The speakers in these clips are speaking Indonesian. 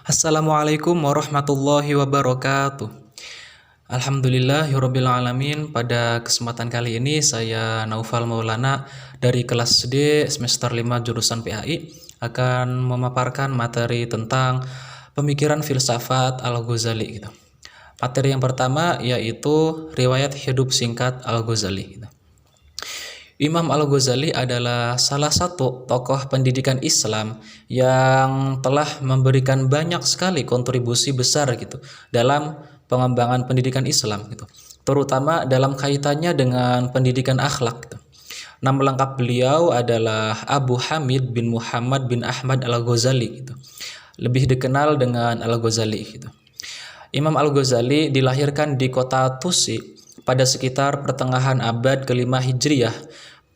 Assalamualaikum warahmatullahi wabarakatuh. Alhamdulillahirabbil alamin. Pada kesempatan kali ini saya Naufal Maulana dari kelas D semester 5 jurusan PAI akan memaparkan materi tentang pemikiran filsafat Al-Ghazali gitu. Materi yang pertama yaitu riwayat hidup singkat Al-Ghazali gitu. Imam Al-Ghazali adalah salah satu tokoh pendidikan Islam yang telah memberikan banyak sekali kontribusi besar gitu dalam pengembangan pendidikan Islam gitu, terutama dalam kaitannya dengan pendidikan akhlak gitu. Nama lengkap beliau adalah Abu Hamid bin Muhammad bin Ahmad Al-Ghazali gitu. Lebih dikenal dengan Al-Ghazali gitu. Imam Al-Ghazali dilahirkan di kota Tusi pada sekitar pertengahan abad ke-5 Hijriah,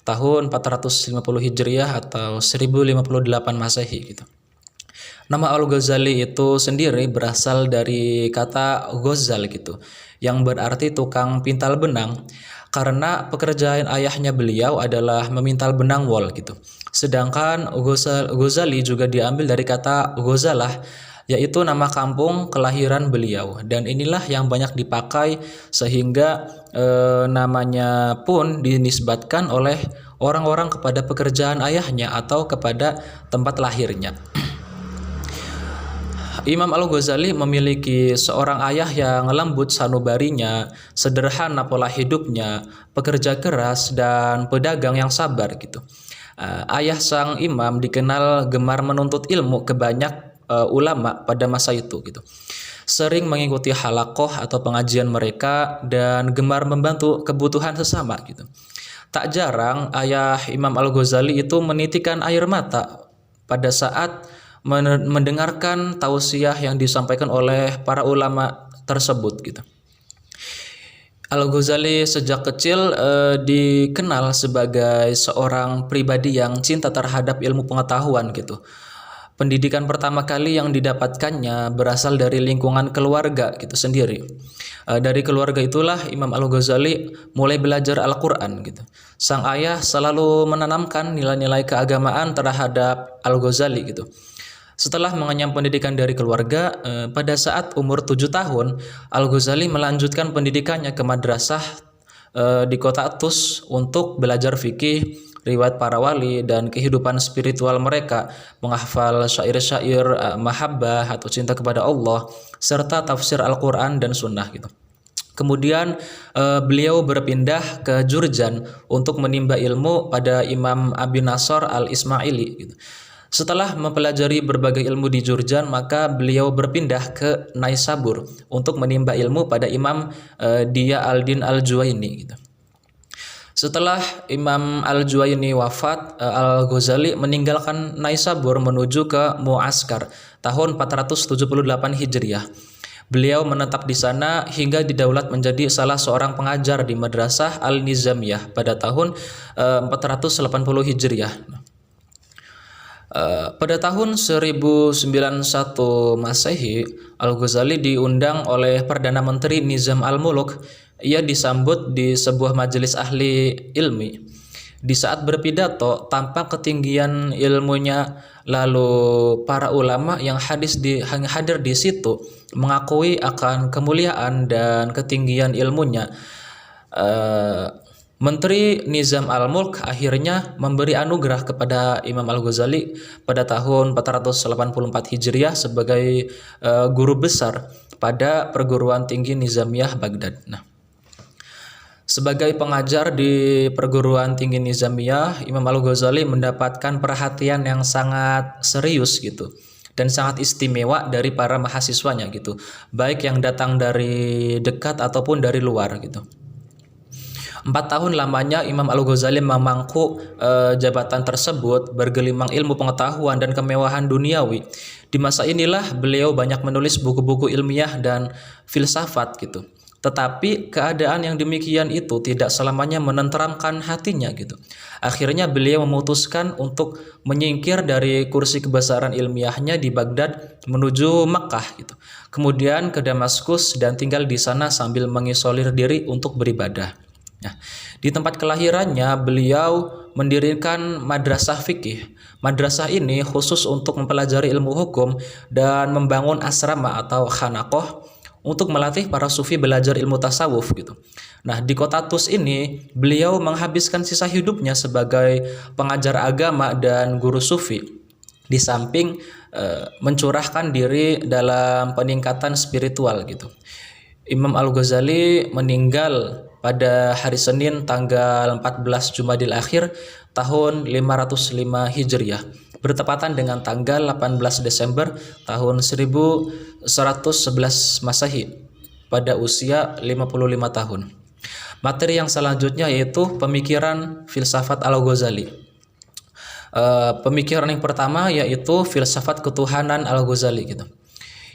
tahun 450 Hijriah atau 1058 Masehi gitu. Nama Al-Ghazali itu sendiri berasal dari kata ghazal gitu, yang berarti tukang pintal benang, karena pekerjaan ayahnya beliau adalah memintal benang wol gitu. Sedangkan Ghazali juga diambil dari kata ghazalah, yaitu nama kampung kelahiran beliau, dan inilah yang banyak dipakai sehingga namanya pun dinisbatkan oleh orang-orang kepada pekerjaan ayahnya atau kepada tempat lahirnya. Imam Al-Ghazali memiliki seorang ayah yang lembut sanubarinya, sederhana pola hidupnya, pekerja keras dan pedagang yang sabar gitu. Ayah sang imam dikenal gemar menuntut ilmu ke banyak ulama pada masa itu gitu. Sering mengikuti halakoh atau pengajian mereka dan gemar membantu kebutuhan sesama gitu. Tak jarang ayah Imam Al-Ghazali itu menitikan air mata pada saat mendengarkan tausiah yang disampaikan oleh para ulama tersebut gitu. Al-Ghazali sejak kecil dikenal sebagai seorang pribadi yang cinta terhadap ilmu pengetahuan gitu. Pendidikan pertama kali yang didapatkannya berasal dari lingkungan keluarga gitu sendiri. Dari keluarga itulah Imam Al-Ghazali mulai belajar Al-Quran gitu. Sang ayah selalu menanamkan nilai-nilai keagamaan terhadap Al-Ghazali gitu. Setelah mengenyam pendidikan dari keluarga, pada saat umur 7 tahun, Al-Ghazali melanjutkan pendidikannya ke madrasah di kota Tus untuk belajar fikih, riwayat para wali, dan kehidupan spiritual mereka, menghafal syair-syair mahabbah atau cinta kepada Allah, serta tafsir Al-Quran dan Sunnah gitu. Kemudian beliau berpindah ke Jurjan untuk menimba ilmu pada Imam Abi Nasr Al-Ismaili gitu. Setelah mempelajari berbagai ilmu di Jurjan, maka beliau berpindah ke Naisabur untuk menimba ilmu pada Imam Dia al-Din al-Juwaini gitu. Setelah Imam al-Juwaini wafat, Al-Ghazali meninggalkan Naisabur menuju ke Muaskar tahun 478 Hijriah. Beliau menetap di sana hingga didaulat menjadi salah seorang pengajar di Madrasah Al-Nizamiyah pada tahun 480 Hijriah. Pada tahun 1091 Masehi, Al-Ghazali diundang oleh Perdana Menteri Nizam al-Muluk. Ia disambut di sebuah majelis ahli ilmi. Di saat berpidato, tampak ketinggian ilmunya, lalu para ulama yang hadir di situ mengakui akan kemuliaan dan ketinggian ilmunya. Menteri Nizam al-Mulk akhirnya memberi anugerah kepada Imam Al-Ghazali pada tahun 484 Hijriah sebagai guru besar pada perguruan tinggi Nizamiyah Baghdad. Nah, sebagai pengajar di perguruan tinggi Nizamiyah, Imam Al-Ghazali mendapatkan perhatian yang sangat serius gitu dan sangat istimewa dari para mahasiswanya gitu, baik yang datang dari dekat ataupun dari luar gitu. 4 tahun lamanya Imam Al-Ghazali memangku jabatan tersebut, bergelimang ilmu pengetahuan dan kemewahan duniawi. Di masa inilah beliau banyak menulis buku-buku ilmiah dan filsafat gitu. Tetapi keadaan yang demikian itu tidak selamanya menenteramkan hatinya gitu. Akhirnya beliau memutuskan untuk menyingkir dari kursi kebesaran ilmiahnya di Baghdad menuju Mekkah gitu. Kemudian ke Damaskus dan tinggal di sana sambil mengisolir diri untuk beribadah. Nah, di tempat kelahirannya beliau mendirikan madrasah fikih. Madrasah ini khusus untuk mempelajari ilmu hukum dan membangun asrama atau khanaqah untuk melatih para sufi belajar ilmu tasawuf gitu. Nah, di kota Tus ini beliau menghabiskan sisa hidupnya sebagai pengajar agama dan guru sufi. Di samping mencurahkan diri dalam peningkatan spiritual gitu. Imam Al-Ghazali meninggal pada hari Senin tanggal 14 Jumadil Akhir tahun 505 Hijriah, bertepatan dengan tanggal 18 Desember tahun 1111 Masehi pada usia 55 tahun. Materi yang selanjutnya yaitu pemikiran filsafat Al-Ghazali. Pemikiran yang pertama yaitu filsafat ketuhanan Al-Ghazali gitu.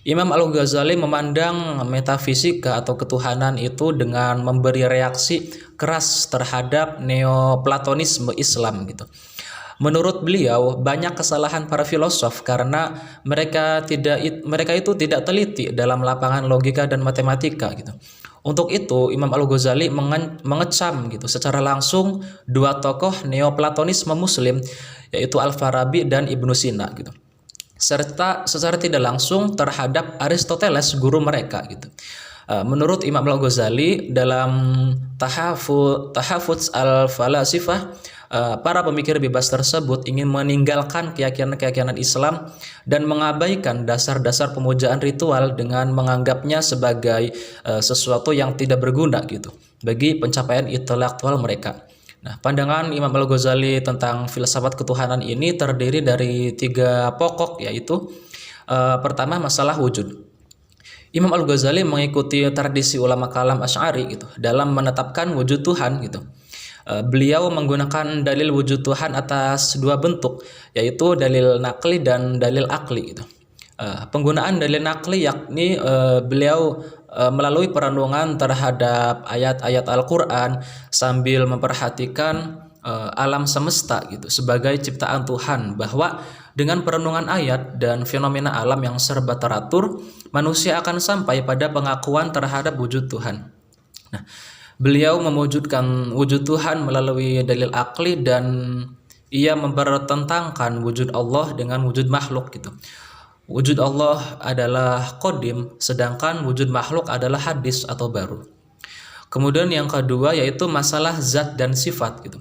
Imam Al-Ghazali memandang metafisika atau ketuhanan itu dengan memberi reaksi keras terhadap neoplatonisme Islam gitu. Menurut beliau, banyak kesalahan para filosof karena mereka itu tidak teliti dalam lapangan logika dan matematika gitu. Untuk itu, Imam Al-Ghazali mengecam gitu secara langsung dua tokoh neoplatonisme Muslim, yaitu Al-Farabi dan Ibnu Sina gitu, serta secara tidak langsung terhadap Aristoteles, guru mereka gitu. Menurut Imam Al-Ghazali dalam Tahafuz al-Falasifah, para pemikir bebas tersebut ingin meninggalkan keyakinan-keyakinan Islam dan mengabaikan dasar-dasar pemujaan ritual dengan menganggapnya sebagai sesuatu yang tidak berguna gitu bagi pencapaian intelektual mereka. Nah, pandangan Imam Al-Ghazali tentang filsafat ketuhanan ini terdiri dari 3 pokok, yaitu pertama, masalah wujud. Imam Al-Ghazali mengikuti tradisi ulama kalam Asy'ari gitu dalam menetapkan wujud Tuhan gitu. Beliau menggunakan dalil wujud Tuhan atas 2 bentuk, yaitu dalil nakli dan dalil akli gitu. Penggunaan dalil nakli yakni beliau melalui perenungan terhadap ayat-ayat Al-Quran sambil memperhatikan alam semesta gitu sebagai ciptaan Tuhan, bahwa dengan perenungan ayat dan fenomena alam yang serba teratur, manusia akan sampai pada pengakuan terhadap wujud Tuhan. Nah, beliau mewujudkan wujud Tuhan melalui dalil akli dan ia mempertentangkan wujud Allah dengan wujud makhluk gitu. Wujud Allah adalah qadim, sedangkan wujud makhluk adalah hadis atau baru. Kemudian yang kedua yaitu masalah zat dan sifat gitu.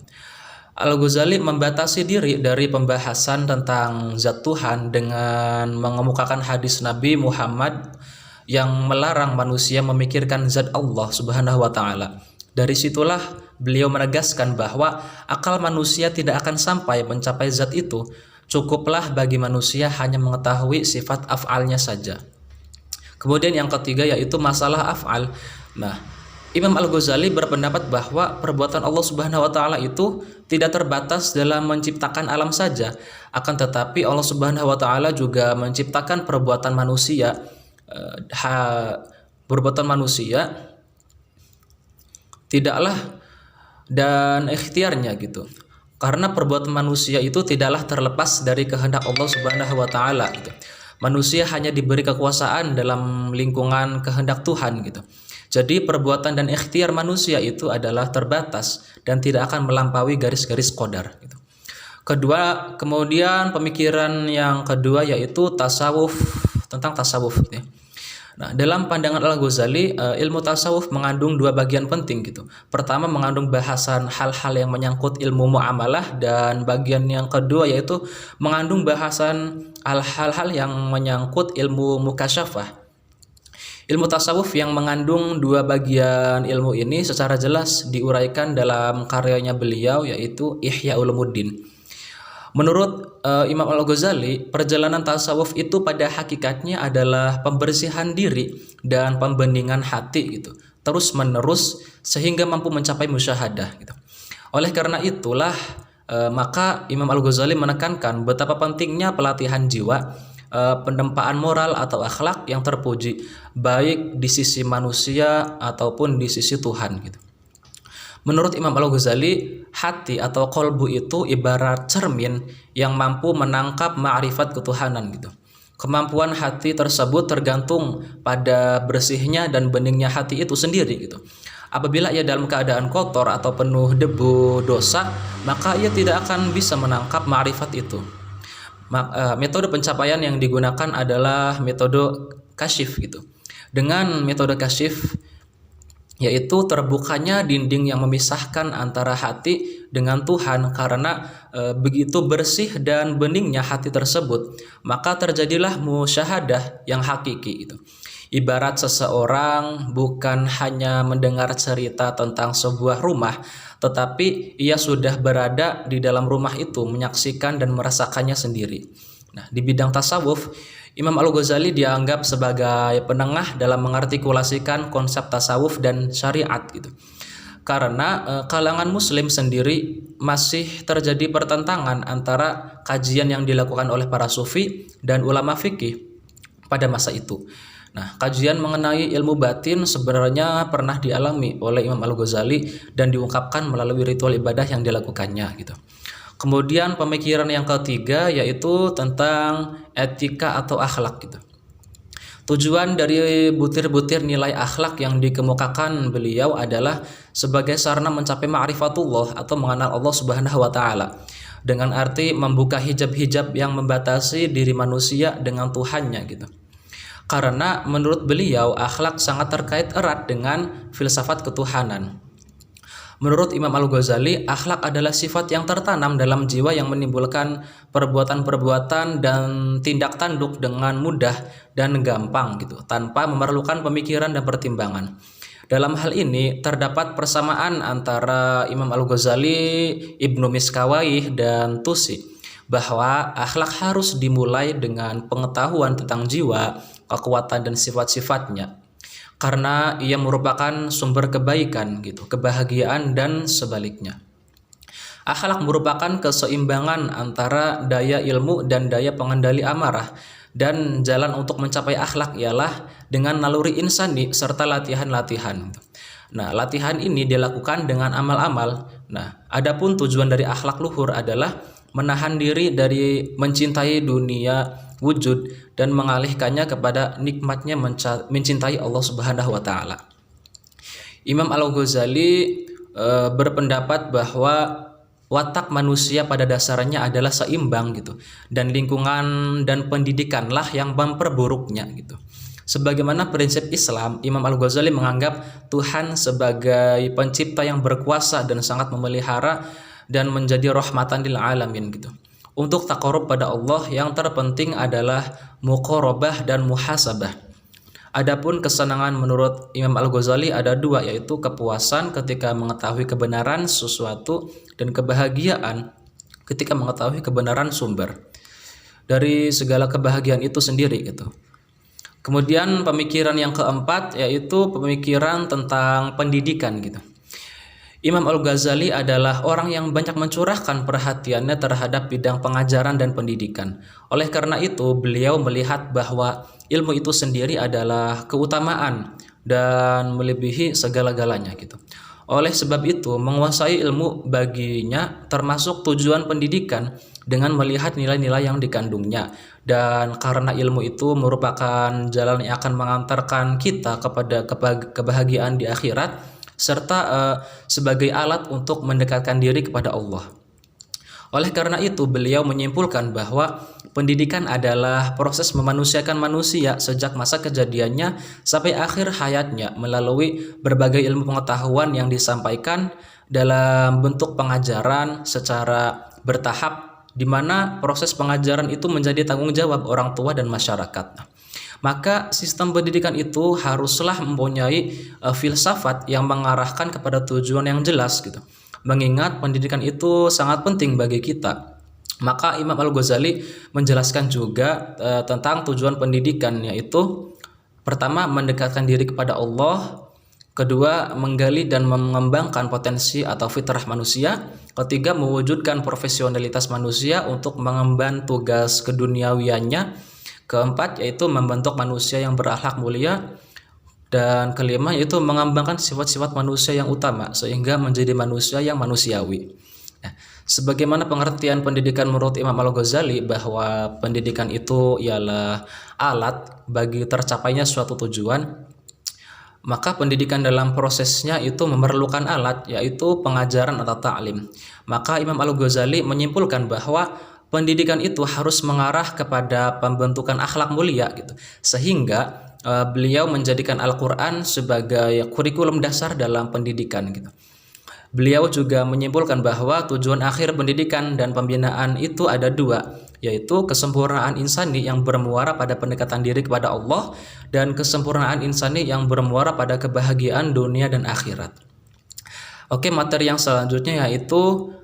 Al-Ghazali membatasi diri dari pembahasan tentang zat Tuhan dengan mengemukakan hadis Nabi Muhammad yang melarang manusia memikirkan zat Allah Subhanahu wa taala. Dari situlah beliau menegaskan bahwa akal manusia tidak akan sampai mencapai zat itu. Cukuplah bagi manusia hanya mengetahui sifat af'alnya saja. Kemudian yang ketiga yaitu masalah af'al. Nah, Imam Al-Ghazali berpendapat bahwa perbuatan Allah Subhanahu wa taala itu tidak terbatas dalam menciptakan alam saja, akan tetapi Allah Subhanahu wa taala juga menciptakan perbuatan manusia. Perbuatan manusia tidaklah dan ikhtiarnya gitu. Karena perbuatan manusia itu tidaklah terlepas dari kehendak Allah Subhanahu wa taala gitu. Manusia hanya diberi kekuasaan dalam lingkungan kehendak Tuhan gitu. Jadi perbuatan dan ikhtiar manusia itu adalah terbatas dan tidak akan melampaui garis-garis qadar gitu. Kemudian pemikiran yang kedua yaitu tasawuf, tentang tasawuf gitu ya. Nah, dalam pandangan Al-Ghazali, ilmu tasawuf mengandung 2 bagian penting gitu. Pertama, mengandung bahasan hal-hal yang menyangkut ilmu muamalah, dan bagian yang kedua yaitu mengandung bahasan hal-hal yang menyangkut ilmu mukasyafah. Ilmu tasawuf yang mengandung 2 bagian ilmu ini secara jelas diuraikan dalam karyanya beliau yaitu Ihya Ulumuddin. Menurut Imam Al-Ghazali, perjalanan tasawuf itu pada hakikatnya adalah pembersihan diri dan pembeningan hati gitu, terus menerus sehingga mampu mencapai musyahadah gitu. Oleh karena itulah maka Imam Al-Ghazali menekankan betapa pentingnya pelatihan jiwa, pendempaan moral atau akhlak yang terpuji baik di sisi manusia ataupun di sisi Tuhan gitu. Menurut Imam Al-Ghazali, hati atau kolbu itu ibarat cermin yang mampu menangkap ma'rifat ketuhanan gitu. Kemampuan hati tersebut tergantung pada bersihnya dan beningnya hati itu sendiri gitu. Apabila ia dalam keadaan kotor atau penuh debu dosa, maka ia tidak akan bisa menangkap ma'rifat itu. Metode pencapaian yang digunakan adalah metode kasyif gitu. Dengan metode kasyif, yaitu terbukanya dinding yang memisahkan antara hati dengan Tuhan, karena begitu bersih dan beningnya hati tersebut, maka terjadilah musyahadah yang hakiki itu. Ibarat seseorang bukan hanya mendengar cerita tentang sebuah rumah, tetapi ia sudah berada di dalam rumah itu, menyaksikan dan merasakannya sendiri. Nah, di bidang tasawuf, Imam Al-Ghazali dianggap sebagai penengah dalam mengartikulasikan konsep tasawuf dan syariat gitu. Karena kalangan muslim sendiri masih terjadi pertentangan antara kajian yang dilakukan oleh para sufi dan ulama fikih pada masa itu. Nah, kajian mengenai ilmu batin sebenarnya pernah dialami oleh Imam Al-Ghazali dan diungkapkan melalui ritual ibadah yang dilakukannya gitu. Kemudian pemikiran yang ketiga yaitu tentang etika atau akhlak gitu. Tujuan dari butir-butir nilai akhlak yang dikemukakan beliau adalah sebagai sarana mencapai ma'rifatullah atau mengenal Allah Subhanahu wa taala. Dengan arti membuka hijab-hijab yang membatasi diri manusia dengan Tuhannya gitu. Karena menurut beliau akhlak sangat terkait erat dengan filsafat ketuhanan. Menurut Imam Al-Ghazali, akhlak adalah sifat yang tertanam dalam jiwa yang menimbulkan perbuatan-perbuatan dan tindak tanduk dengan mudah dan gampang gitu, tanpa memerlukan pemikiran dan pertimbangan. Dalam hal ini terdapat persamaan antara Imam Al-Ghazali, Ibnu Miskawayh dan Tusi, bahwa akhlak harus dimulai dengan pengetahuan tentang jiwa, kekuatan dan sifat-sifatnya, karena ia merupakan sumber kebaikan gitu, kebahagiaan dan sebaliknya. Akhlak merupakan keseimbangan antara daya ilmu dan daya pengendali amarah, dan jalan untuk mencapai akhlak ialah dengan naluri insani serta latihan-latihan. Nah, latihan ini dilakukan dengan amal-amal. Nah, adapun tujuan dari akhlak luhur adalah menahan diri dari mencintai dunia wujud dan mengalihkannya kepada nikmatnya mencintai Allah Subhanahu wa taala. Imam Al-Ghazali berpendapat bahwa watak manusia pada dasarnya adalah seimbang gitu, dan lingkungan dan pendidikanlah yang memperburuknya gitu. Sebagaimana prinsip Islam, Imam Al-Ghazali menganggap Tuhan sebagai pencipta yang berkuasa dan sangat memelihara dan menjadi rahmatan lil alamin gitu. Untuk taqarrub pada Allah yang terpenting adalah muqarabah dan muhasabah. Adapun kesenangan menurut Imam Al-Ghazali ada dua, yaitu kepuasan ketika mengetahui kebenaran sesuatu dan kebahagiaan ketika mengetahui kebenaran sumber dari segala kebahagiaan itu sendiri gitu. Kemudian pemikiran yang keempat yaitu pemikiran tentang pendidikan gitu. Imam Al-Ghazali adalah orang yang banyak mencurahkan perhatiannya terhadap bidang pengajaran dan pendidikan. Oleh karena itu, beliau melihat bahwa ilmu itu sendiri adalah keutamaan dan melebihi segala-galanya gitu. Oleh sebab itu, menguasai ilmu baginya termasuk tujuan pendidikan dengan melihat nilai-nilai yang dikandungnya. Dan karena ilmu itu merupakan jalan yang akan mengantarkan kita kepada kebahagiaan di akhirat, serta sebagai alat untuk mendekatkan diri kepada Allah. Oleh karena itu, beliau menyimpulkan bahwa pendidikan adalah proses memanusiakan manusia sejak masa kejadiannya sampai akhir hayatnya melalui berbagai ilmu pengetahuan yang disampaikan dalam bentuk pengajaran secara bertahap, di mana proses pengajaran itu menjadi tanggung jawab orang tua dan masyarakat. Maka sistem pendidikan itu haruslah mempunyai filsafat yang mengarahkan kepada tujuan yang jelas gitu. Mengingat pendidikan itu sangat penting bagi kita. Maka Imam Al-Ghazali menjelaskan juga tentang tujuan pendidikan, yaitu pertama mendekatkan diri kepada Allah, kedua menggali dan mengembangkan potensi atau fitrah manusia, ketiga mewujudkan profesionalitas manusia untuk mengemban tugas keduniawiannya, keempat yaitu membentuk manusia yang berakhlak mulia, dan kelima yaitu mengembangkan sifat-sifat manusia yang utama sehingga menjadi manusia yang manusiawi. Nah, sebagaimana pengertian pendidikan menurut Imam Al-Ghazali bahwa pendidikan itu ialah alat bagi tercapainya suatu tujuan, maka pendidikan dalam prosesnya itu memerlukan alat, yaitu pengajaran atau ta'lim. Maka Imam Al-Ghazali menyimpulkan bahwa pendidikan itu harus mengarah kepada pembentukan akhlak mulia gitu. Sehingga beliau menjadikan Al-Qur'an sebagai kurikulum dasar dalam pendidikan gitu. Beliau juga menyimpulkan bahwa tujuan akhir pendidikan dan pembinaan itu ada dua, yaitu kesempurnaan insani yang bermuara pada pendekatan diri kepada Allah dan kesempurnaan insani yang bermuara pada kebahagiaan dunia dan akhirat. Oke, materi yang selanjutnya yaitu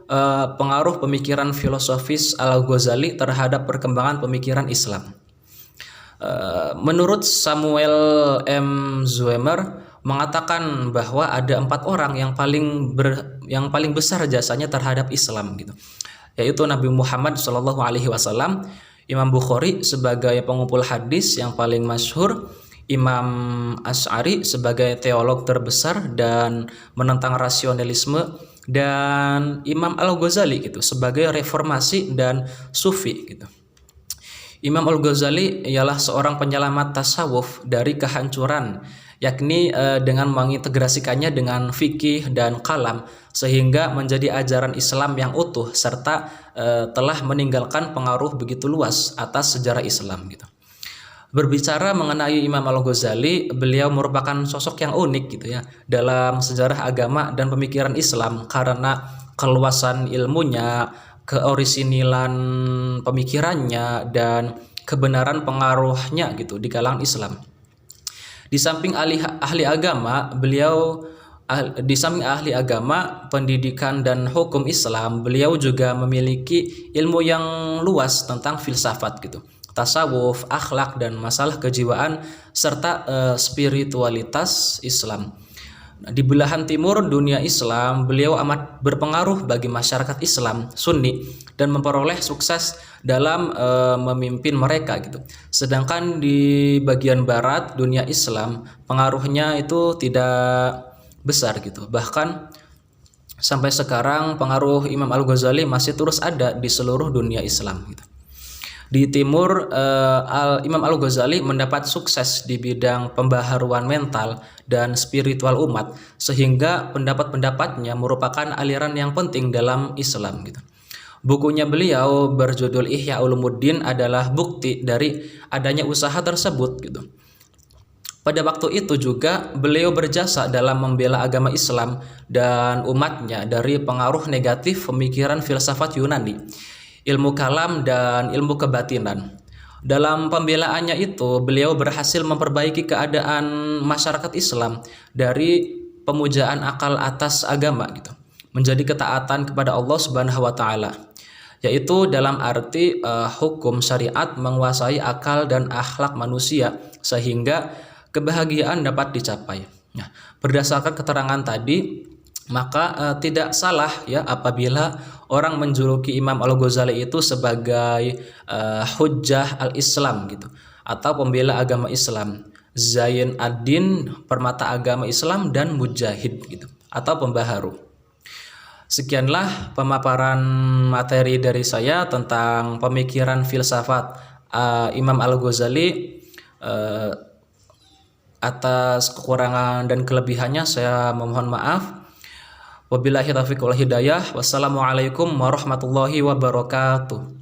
pengaruh pemikiran filosofis Al-Ghazali terhadap perkembangan pemikiran Islam. Menurut Samuel M. Zwemer mengatakan bahwa ada 4 orang yang paling besar jasanya terhadap Islam gitu, yaitu Nabi Muhammad SAW, Imam Bukhari sebagai pengumpul hadis yang paling masyhur, Imam Asy'ari sebagai teolog terbesar dan menentang rasionalisme, dan Imam Al-Ghazali gitu sebagai reformasi dan sufi gitu. Imam Al-Ghazali ialah seorang penyelamat tasawuf dari kehancuran, yakni dengan mengintegrasikannya dengan fikih dan kalam sehingga menjadi ajaran Islam yang utuh serta telah meninggalkan pengaruh begitu luas atas sejarah Islam gitu. Berbicara mengenai Imam Al-Ghazali, beliau merupakan sosok yang unik gitu ya dalam sejarah agama dan pemikiran Islam karena keluasan ilmunya, keorisinilan pemikirannya, dan kebenaran pengaruhnya gitu di kalangan Islam. Di samping ahli agama, pendidikan dan hukum Islam, beliau juga memiliki ilmu yang luas tentang filsafat gitu, tasawuf, akhlak, dan masalah kejiwaan serta spiritualitas Islam. Di belahan timur dunia Islam, beliau amat berpengaruh bagi masyarakat Islam Sunni dan memperoleh sukses dalam memimpin mereka gitu. Sedangkan di bagian barat dunia Islam, pengaruhnya itu tidak besar gitu. Bahkan sampai sekarang pengaruh Imam Al-Ghazali masih terus ada di seluruh dunia Islam gitu. Di timur, Imam Al-Ghazali mendapat sukses di bidang pembaharuan mental dan spiritual umat, sehingga pendapat-pendapatnya merupakan aliran yang penting dalam Islam gitu. Bukunya beliau berjudul Ihya Ulumuddin adalah bukti dari adanya usaha tersebut gitu. Pada waktu itu juga beliau berjasa dalam membela agama Islam dan umatnya dari pengaruh negatif pemikiran filsafat Yunani, ilmu kalam, dan ilmu kebatinan. Dalam pembelaannya itu, beliau berhasil memperbaiki keadaan masyarakat Islam dari pemujaan akal atas agama gitu, menjadi ketaatan kepada Allah Subhanahu wa taala, yaitu dalam arti hukum syariat menguasai akal dan akhlak manusia sehingga kebahagiaan dapat dicapai. Nah, berdasarkan keterangan tadi, maka tidak salah ya apabila orang menjuluki Imam Al-Ghazali itu sebagai hujjah al-Islam gitu, atau pembela agama Islam, Zain ad-Din, permata agama Islam, dan mujahid gitu, atau pembaharu. Sekianlah pemaparan materi dari saya tentang pemikiran filsafat Imam Al-Ghazali. Atas kekurangan dan kelebihannya saya memohon maaf. Wabillahi taufiq wal hidayah. Wassalamualaikum warahmatullahi wabarakatuh.